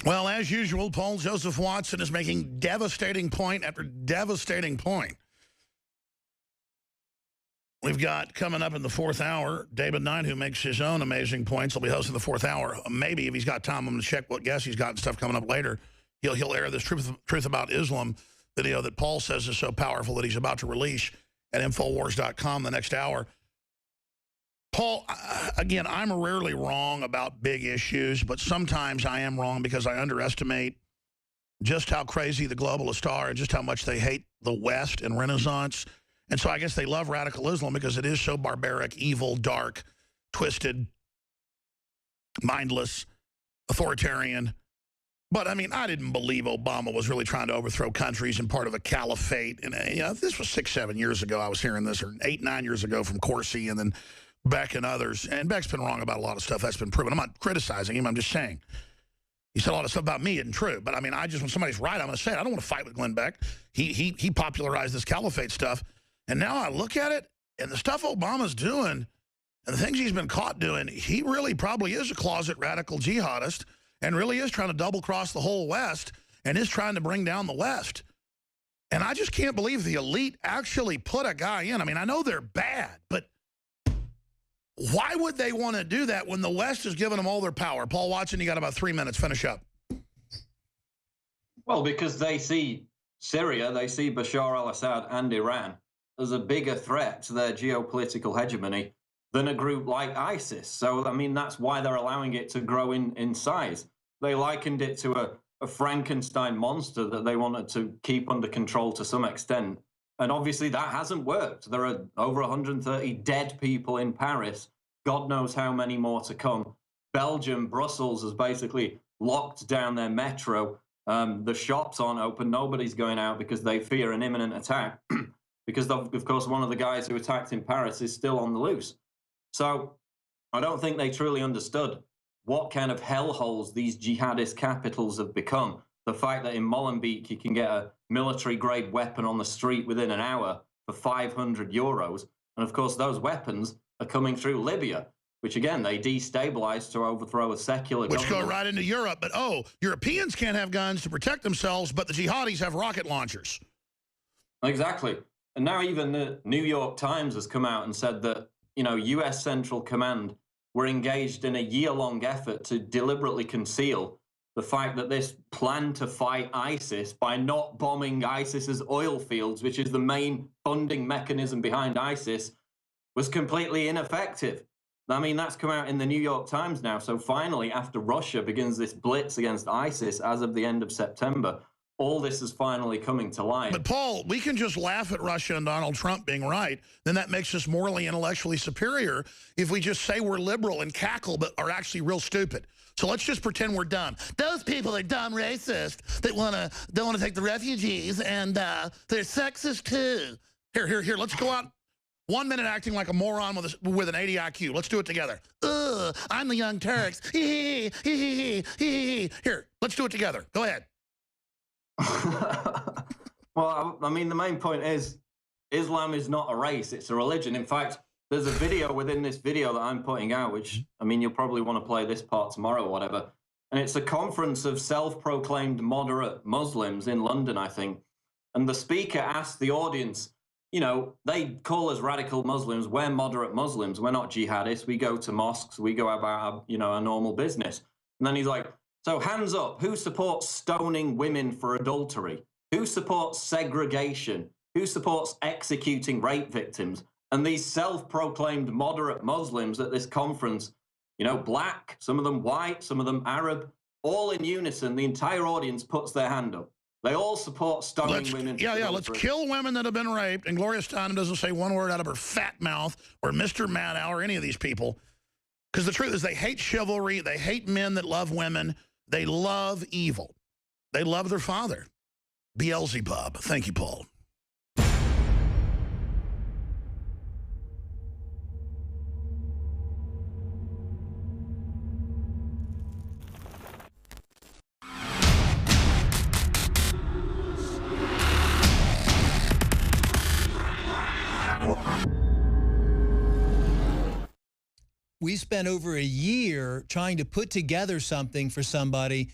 Well, as usual, Paul Joseph Watson is making devastating point after devastating point. We've got coming up in the fourth hour, David Knight, who makes his own amazing points. He'll be hosting the fourth hour. Maybe if he's got time, I'm going to check what guests he's got and stuff coming up later. He'll air this truth about Islam video that Paul says is so powerful that he's about to release at Infowars.com the next hour. Paul, again, I'm rarely wrong about big issues, but sometimes I am wrong because I underestimate just how crazy the globalists are and just how much they hate the West and Renaissance. And so I guess they love radical Islam because it is so barbaric, evil, dark, twisted, mindless, authoritarian. But, I mean, I didn't believe Obama was really trying to overthrow countries and part of a caliphate. And, you know, this was 6, 7 years ago I was hearing this, or 8, 9 years ago from Corsi and then Beck and others. And Beck's been wrong about a lot of stuff. That's been proven. I'm not criticizing him. I'm just saying. He said a lot of stuff about me isn't true. But, I mean, when somebody's right, I'm going to say it. I don't want to fight with Glenn Beck. He popularized this caliphate stuff. And now I look at it, and the stuff Obama's doing and the things he's been caught doing, he really probably is a closet radical jihadist and really is trying to double-cross the whole West and is trying to bring down the West. And I just can't believe the elite actually put a guy in. I mean, I know they're bad, but why would they want to do that when the West is giving them all their power? Paul Watson, you got about 3 minutes. Finish up. Well, because they see Syria, they see Bashar al-Assad and Iran as a bigger threat to their geopolitical hegemony than a group like ISIS. So, I mean, that's why they're allowing it to grow in size. They likened it to a Frankenstein monster that they wanted to keep under control to some extent. And obviously that hasn't worked. There are over 130 dead people in Paris. God knows how many more to come. Belgium, Brussels has basically locked down their metro. The shops aren't open. Nobody's going out because they fear an imminent attack. Because, of course, one of the guys who attacked in Paris is still on the loose. So I don't think they truly understood what kind of hellholes these jihadist capitals have become. The fact that in Molenbeek you can get a military-grade weapon on the street within an hour for 500 euros. And, of course, those weapons are coming through Libya, which, again, they destabilized to overthrow a secular government. Which go right into Europe. But, oh, Europeans can't have guns to protect themselves, but the jihadis have rocket launchers. Exactly. And now even the New York Times has come out and said that, you know, U.S. Central Command were engaged in a year-long effort to deliberately conceal the fact that this plan to fight ISIS by not bombing ISIS's oil fields, which is the main funding mechanism behind ISIS, was completely ineffective. I mean, that's come out in the New York Times now. So finally, after Russia begins this blitz against ISIS as of the end of September, all this is finally coming to light. But, Paul, we can just laugh at Russia and Donald Trump being right. Then that makes us morally, intellectually superior if we just say we're liberal and cackle but are actually real stupid. So let's just pretend we're dumb. Those people are dumb racists that don't want to take the refugees, and they're sexist, too. Here, let's go out 1 minute acting like a moron with an 80 IQ. Let's do it together. Ugh, I'm the Young Turks. Here, let's do it together. Go ahead. Well, I mean, the main point is Islam is not a race, it's a religion. In fact, there's a video within this video that I'm putting out, which, I mean, you'll probably want to play this part tomorrow or whatever. And it's a conference of self-proclaimed moderate Muslims in London, I think. And the speaker asked the audience, you know, they call us radical Muslims. We're moderate Muslims. We're not jihadists. We go to mosques. We go about, our normal business. And then he's like, so hands up, who supports stoning women for adultery? Who supports segregation? Who supports executing rape victims? And these self-proclaimed moderate Muslims at this conference, you know, black, some of them white, some of them Arab, all in unison, the entire audience puts their hand up. They all support stoning women. Yeah, let's kill women that have been raped. And Gloria Steinem doesn't say one word out of her fat mouth, or Mr. Maddow, or any of these people. Because the truth is they hate chivalry. They hate men that love women. They love evil. They love their father, Beelzebub. Thank you, Paul. We spent over a year trying to put together something for somebody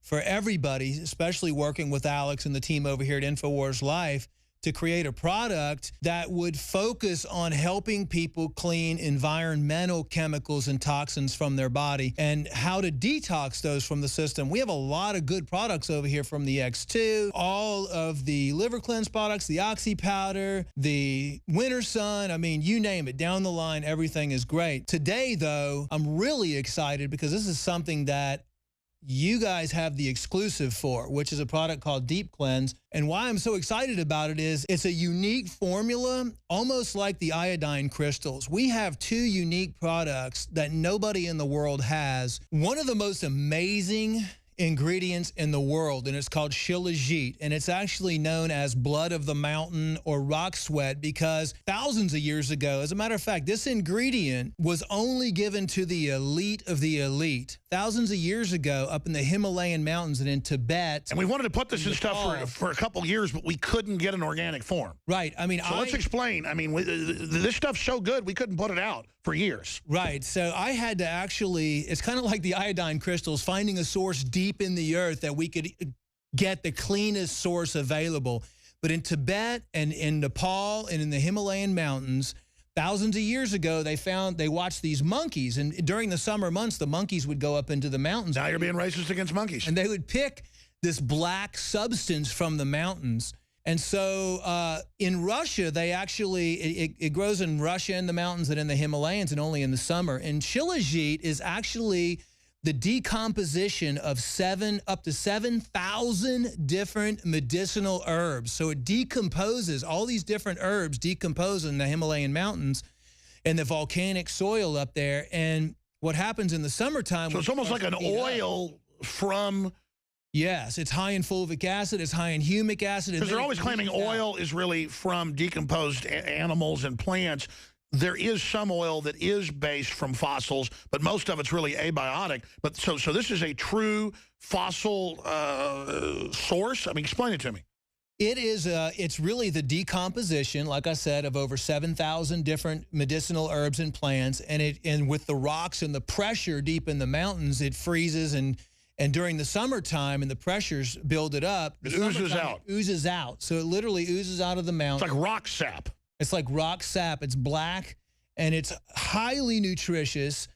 for everybody, especially working with Alex and the team over here at InfoWars Life, to create a product that would focus on helping people clean environmental chemicals and toxins from their body and how to detox those from the system. We have a lot of good products over here from the X2, all of the liver cleanse products, the Oxy powder, the Winter Sun. I mean, you name it, down the line, everything is great. Today, though, I'm really excited because this is something that you guys have the exclusive for, which is a product called Deep Cleanse. And why I'm so excited about it is it's a unique formula, almost like the iodine crystals. We have two unique products that nobody in the world has. One of the most amazing ingredients in the world, and it's called Shilajit, and it's actually known as blood of the mountain or rock sweat because thousands of years ago, as a matter of fact, this ingredient was only given to the elite of the elite. Thousands of years ago up in the Himalayan mountains and in Tibet. And we wanted to put this in stuff for a couple years, but we couldn't get an organic form. Right. I mean, so let's explain. I mean, this stuff's so good, we couldn't put it out for years. Right. So I had to actually, it's kind of like the iodine crystals, finding a source deep in the earth that we could get the cleanest source available. But in Tibet and in Nepal and in the Himalayan mountains, thousands of years ago, they watched these monkeys. And during the summer months, the monkeys would go up into the mountains. Now you're being racist against monkeys. And they would pick this black substance from the mountains. And so in Russia, they actually, it grows in Russia in the mountains and in the Himalayas and only in the summer. And Shilajit is actually the decomposition of up to 7,000 different medicinal herbs. So it decomposes, all these different herbs decompose in the Himalayan mountains and the volcanic soil up there. And what happens in the summertime... So it's almost like an oil from... Yes, it's high in fulvic acid, it's high in humic acid. Because they're always claiming oil is really from decomposed animals and plants. There is some oil that is based from fossils, but most of it's really abiotic. But so this is a true fossil source? I mean, explain it to me. It is, it's really the decomposition, like I said, of over 7,000 different medicinal herbs and plants. And with the rocks and the pressure deep in the mountains, it freezes and during the summertime and the pressures build it up, it oozes out. It oozes out. So it literally oozes out of the mountain. It's like rock sap. It's like rock sap. It's black and it's highly nutritious.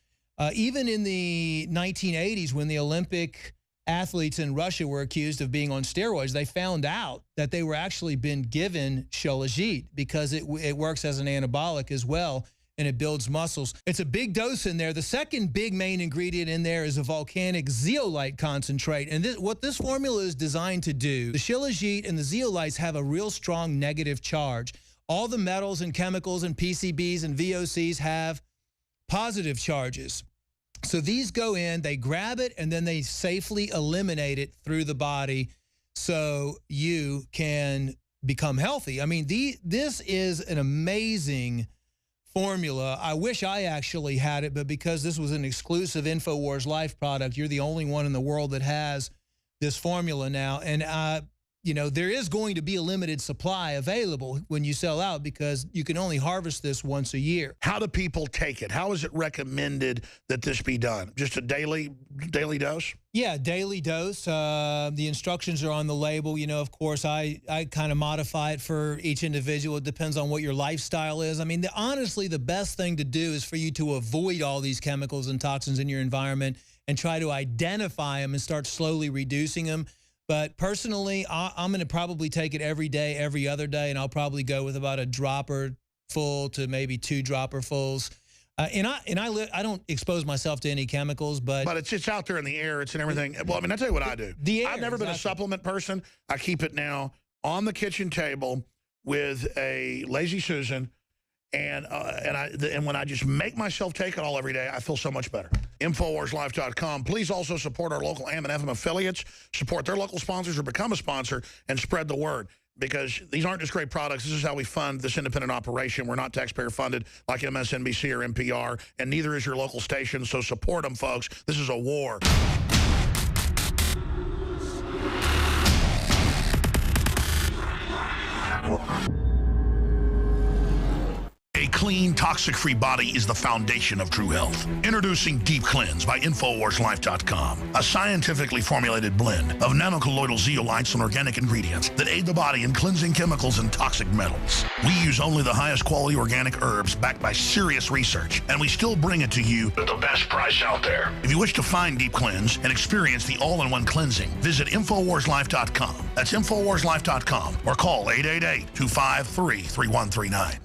Even in the 1980s, when the Olympic athletes in Russia were accused of being on steroids, they found out that they were actually been given Shilajit because it works as an anabolic as well. And it builds muscles. It's a big dose in there. The second big main ingredient in there is a volcanic zeolite concentrate. And what this formula is designed to do, the Shilajit and the zeolites have a real strong negative charge. All the metals and chemicals and PCBs and VOCs have positive charges. So these go in, they grab it, and then they safely eliminate it through the body so you can become healthy. I mean, this is an amazing formula. I wish I actually had it, but because this was an exclusive InfoWars Life product, you're the only one in the world that has this formula now. And, you know, there is going to be a limited supply available when you sell out because you can only harvest this once a year. How do people take it? How is it recommended that this be done? Just a daily dose? Yeah, daily dose. The instructions are on the label. You know, of course, I kind of modify it for each individual. It depends on what your lifestyle is. I mean, honestly, the best thing to do is for you to avoid all these chemicals and toxins in your environment and try to identify them and start slowly reducing them. But personally, I'm going to probably take it every day, every other day, and I'll probably go with about a dropper full to maybe 2 dropper fulls. And I don't expose myself to any chemicals, but it's out there in the air. It's in everything. Well, I mean, I tell you what I do. I've never been a supplement person. I keep it now on the kitchen table with a Lazy Susan, and when I just make myself take it all every day, I feel so much better. InfoWarsLife.com. Please also support our local AM and FM affiliates, support their local sponsors or become a sponsor, and spread the word. Because these aren't just great products. This is how we fund this independent operation. We're not taxpayer funded like MSNBC or NPR, and neither is your local station. So support them, folks. This is a war. A clean, toxic-free body is the foundation of true health. Introducing Deep Cleanse by InfoWarsLife.com, a scientifically formulated blend of nanocolloidal zeolites and organic ingredients that aid the body in cleansing chemicals and toxic metals. We use only the highest quality organic herbs backed by serious research, and we still bring it to you at the best price out there. If you wish to find Deep Cleanse and experience the all-in-one cleansing, visit InfoWarsLife.com. That's InfoWarsLife.com or call 888-253-3139.